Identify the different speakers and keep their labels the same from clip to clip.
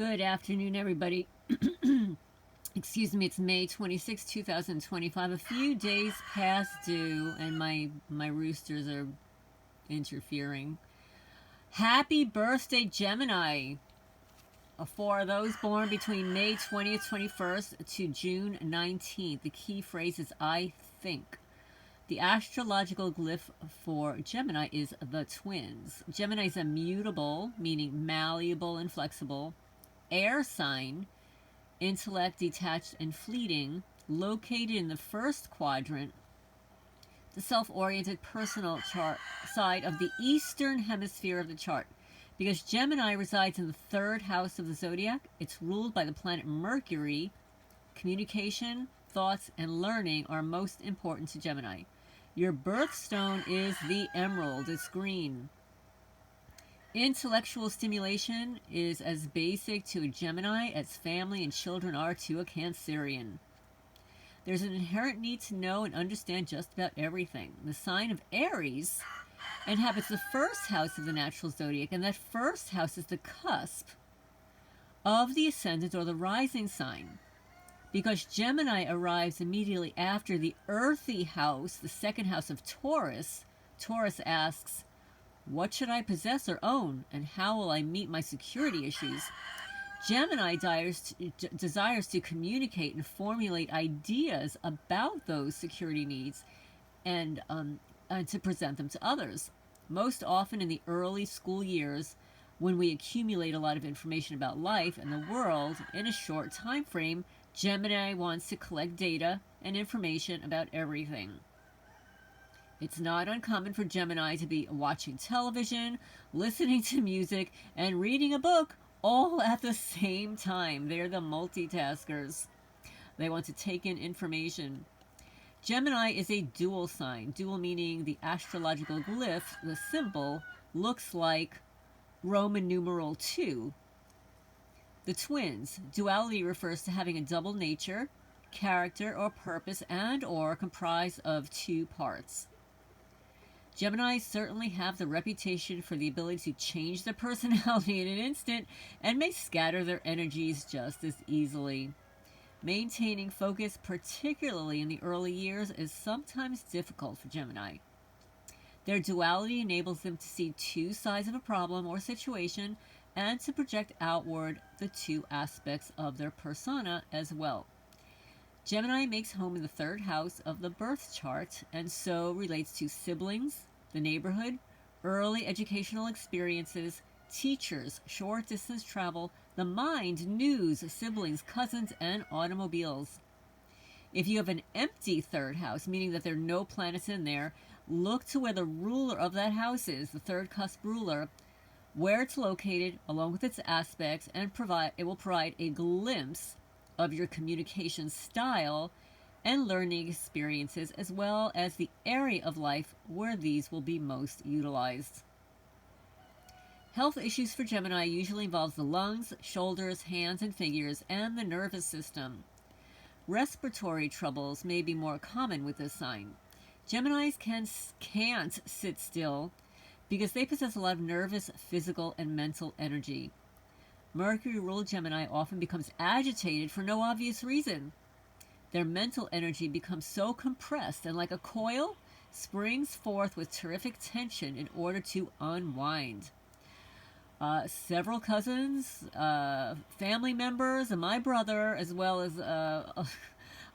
Speaker 1: Good afternoon, everybody. Excuse me, it's May 26, 2025. A few days past due, and my roosters are interfering. Happy birthday, Gemini! For those born between May 20th, 21st to June 19th, the key phrase is I think. The astrological glyph for Gemini is the twins. Gemini is a mutable, meaning malleable and flexible, air sign, intellect detached and fleeting, located in the first quadrant, the self-oriented personal chart side of the eastern hemisphere of the chart. Because Gemini resides in the third house of the zodiac, it's ruled by the planet Mercury. Communication, thoughts, and learning are most important to Gemini. Your birthstone is the emerald. It's green. Intellectual stimulation is as basic to a Gemini as family and children are to a Cancerian. There's an inherent need to know and understand just about everything. The sign of Aries inhabits the first house of the natural zodiac, and that first house is the cusp of the ascendant or the rising sign. Because Gemini arrives immediately after the earthy house, the second house of Taurus, Taurus asks, what should I possess or own, and how will I meet my security issues? Gemini desires to communicate and formulate ideas about those security needs and to present them to others. Most often in the early school years, when we accumulate a lot of information about life and the world in a short time frame, Gemini wants to collect data and information about everything. It's not uncommon for Gemini to be watching television, listening to music, and reading a book all at the same time. They're the multitaskers. They want to take in information. Gemini is a dual sign. Dual meaning the astrological glyph, the symbol, looks like Roman numeral 2. The twins. Duality refers to having a double nature, character, or purpose, and or comprised of two parts. Geminis certainly have the reputation for the ability to change their personality in an instant and may scatter their energies just as easily. Maintaining focus, particularly in the early years, is sometimes difficult for Gemini. Their duality enables them to see two sides of a problem or situation and to project outward the two aspects of their persona as well. Gemini makes home in the third house of the birth chart and so relates to siblings, the neighborhood, early educational experiences, teachers, short distance travel, the mind, news, siblings, cousins, and automobiles. If you have an empty third house, meaning that there are no planets in there, look to where the ruler of that house is, the third cusp ruler, where it's located, along with its aspects, and it will provide a glimpse of your communication style and learning experiences, as well as the area of life where these will be most utilized. Health issues for Gemini usually involves the lungs, shoulders, hands, and fingers, and the nervous system. Respiratory troubles may be more common with this sign. Geminis can't sit still because they possess a lot of nervous, physical, and mental energy. Mercury-ruled Gemini often becomes agitated for no obvious reason. Their mental energy becomes so compressed and like a coil springs forth with terrific tension in order to unwind. Several cousins, family members, and my brother, as well as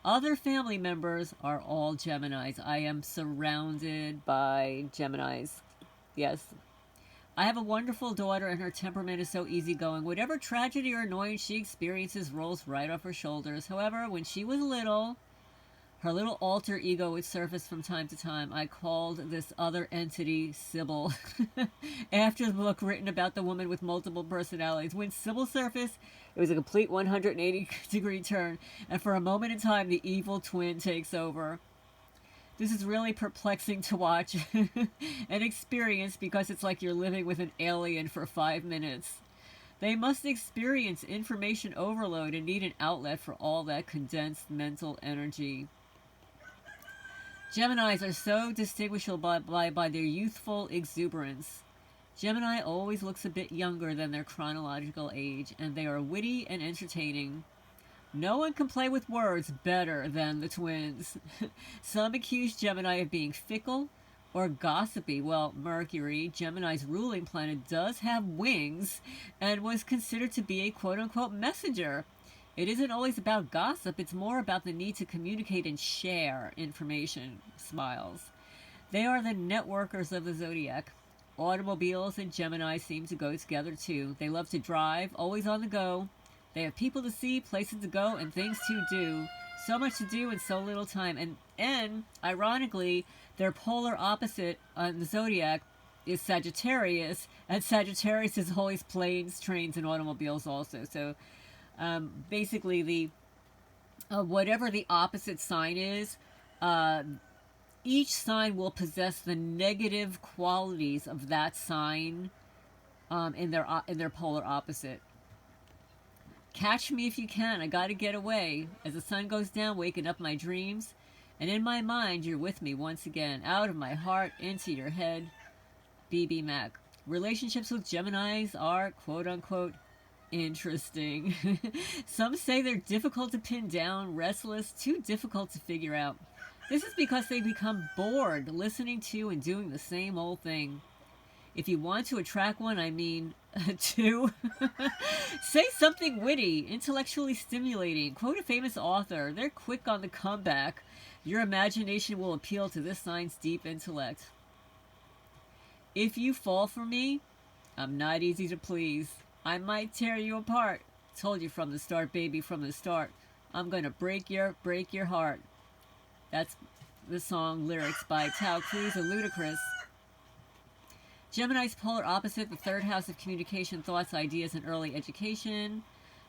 Speaker 1: other family members, are all Geminis. I am surrounded by Geminis. Yes. I have a wonderful daughter, and her temperament is so easygoing. Whatever tragedy or annoyance she experiences rolls right off her shoulders. However, when she was little, her little alter ego would surface from time to time. I called this other entity Sybil after the book written about the woman with multiple personalities. When Sybil surfaced, it was a complete 180-degree turn, and for a moment in time, the evil twin takes over. This is really perplexing to watch and experience because it's like you're living with an alien for 5 minutes. They must experience information overload and need an outlet for all that condensed mental energy. Geminis are so distinguishable by their youthful exuberance. Gemini always looks a bit younger than their chronological age, and they are witty and entertaining. No one can play with words better than the twins. Some accuse Gemini of being fickle or gossipy. Well, Mercury, Gemini's ruling planet, does have wings and was considered to be a quote-unquote messenger. It isn't always about gossip, it's more about the need to communicate and share information. Smiles. They are the networkers of the zodiac. Automobiles and Gemini seem to go together too. They love to drive, always on the go. They have people to see, places to go, and things to do. So much to do in so little time. And ironically, their polar opposite on the zodiac is Sagittarius, and Sagittarius is always planes, trains, and automobiles also. So basically, the whatever the opposite sign is, each sign will possess the negative qualities of that sign in their polar opposite. Catch me if you can. I gotta get away. As the sun goes down, waking up my dreams, and in my mind, you're with me once again. Out of my heart, into your head. BB Mac. Relationships with Geminis are quote-unquote interesting. Some say they're difficult to pin down, restless, too difficult to figure out. This is because they become bored listening to and doing the same old thing. If you want to attract one, I mean, two, say something witty, intellectually stimulating. Quote a famous author. They're quick on the comeback. Your imagination will appeal to this sign's deep intellect. If you fall for me, I'm not easy to please. I might tear you apart. Told you from the start, baby, from the start. I'm gonna break your heart. That's the song lyrics by Tao Cruz and Ludacris. Gemini's polar opposite, the third house of communication, thoughts, ideas, and early education.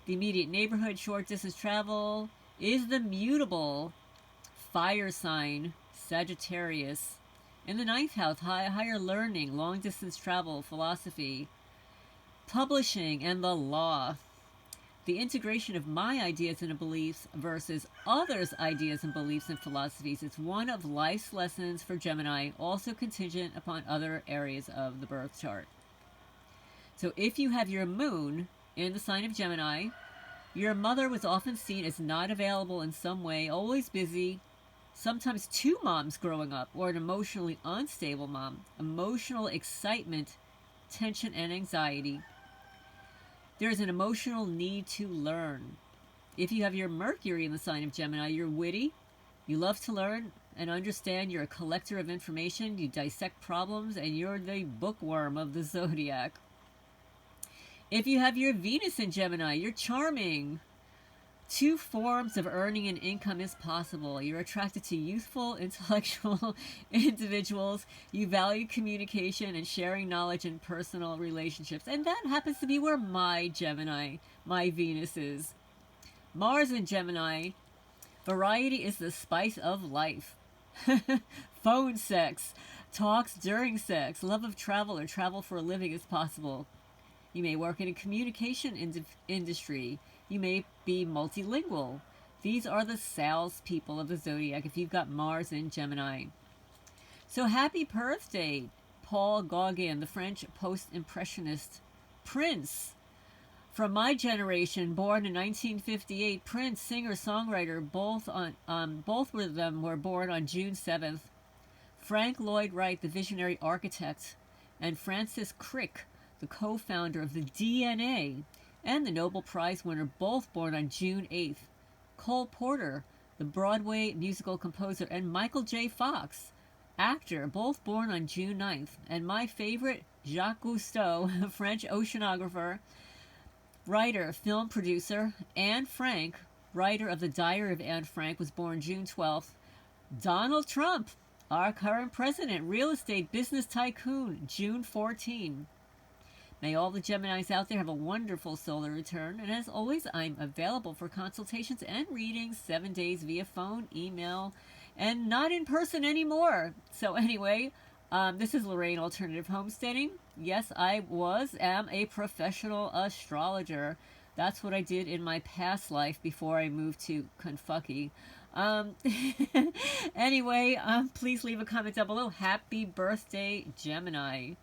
Speaker 1: The immediate neighborhood, short distance travel, is the mutable fire sign, Sagittarius. In the ninth house, higher learning, long distance travel, philosophy, publishing, and the law. The integration of my ideas and beliefs versus others' ideas and beliefs and philosophies is one of life's lessons for Gemini, also contingent upon other areas of the birth chart. So if you have your moon in the sign of Gemini, your mother was often seen as not available in some way, always busy, sometimes two moms growing up, or an emotionally unstable mom. Emotional excitement, tension, and anxiety. There is an emotional need to learn. If you have your Mercury in the sign of Gemini, you're witty, you love to learn and understand, you're a collector of information, you dissect problems, and you're the bookworm of the zodiac. If you have your Venus in Gemini, you're charming. Two forms of earning an income is possible. You're attracted to youthful, intellectual individuals. You value communication and sharing knowledge in personal relationships. And that happens to be where my Gemini, my Venus is. Mars in Gemini. Variety is the spice of life. Phone sex. Talks during sex. Love of travel or travel for a living is possible. You may work in a communication industry. You may be multilingual. These are the salespeople of the zodiac if you've got Mars in Gemini. So happy birthday, Paul Gauguin, the French post-impressionist Prince. From my generation, born in 1958, Prince, singer-songwriter, both of them were born on June 7th. Frank Lloyd Wright, the visionary architect, and Francis Crick, the co-founder of the DNA, and the Nobel Prize winner, both born on June 8th. Cole Porter, the Broadway musical composer, and Michael J. Fox, actor, both born on June 9th. And my favorite, Jacques Cousteau, French oceanographer, writer, film producer. Anne Frank, writer of The Diary of Anne Frank, was born June 12th. Donald Trump, our current president, real estate business tycoon, June 14. May all the Geminis out there have a wonderful solar return. And as always, I'm available for consultations and readings 7 days via phone, email, and not in person anymore. So anyway, this is Lorraine Alternative Homesteading. Yes, I am a professional astrologer. That's what I did in my past life before I moved to Kentucky. Anyway, please leave a comment down below. Happy birthday, Gemini.